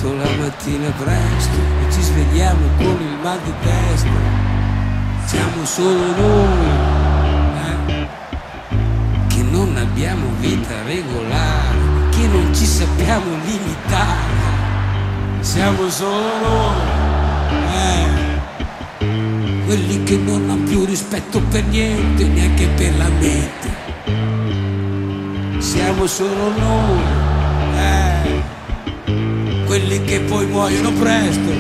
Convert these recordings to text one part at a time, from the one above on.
letto la mattina presto e ci svegliamo con il mal di testa. Siamo solo noi, che non abbiamo vita regolare, che non ci sappiamo limitare. Siamo solo noi, quelli che non hanno più rispetto per niente, neanche per la mente. Siamo solo noi, quelli che poi muoiono presto,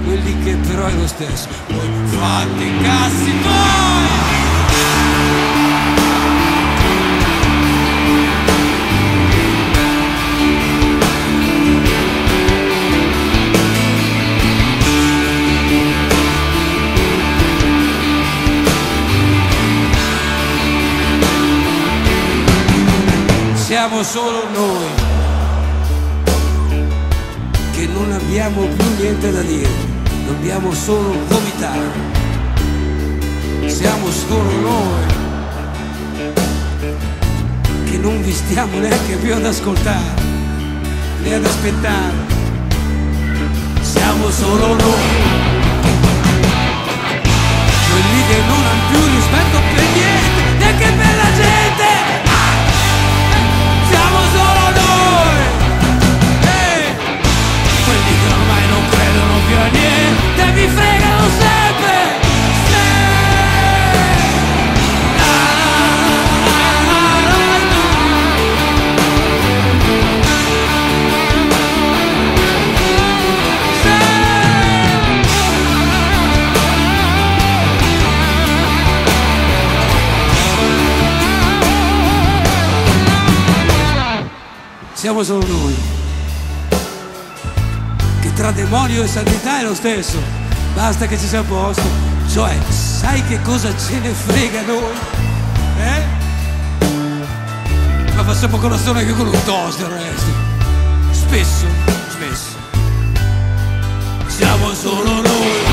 quelli che però è lo stesso. Poi fate i cazzi voi! Siamo solo noi, che non abbiamo più niente da dire, dobbiamo solo vomitare. Siamo solo noi, che non vi stiamo neanche più ad ascoltare, né ad aspettare. Siamo solo noi, quelli che non hanno più rispetto per niente, neanche per la gente. Siamo solo noi, quelli che ormai non credono più a niente, mi fregano sempre. Siamo solo noi, che tra demonio e santità è lo stesso, basta che ci sia a posto. Cioè, sai che cosa ce ne frega a noi? Ma facciamo colazione anche con un toast del resto. Spesso. Siamo solo noi.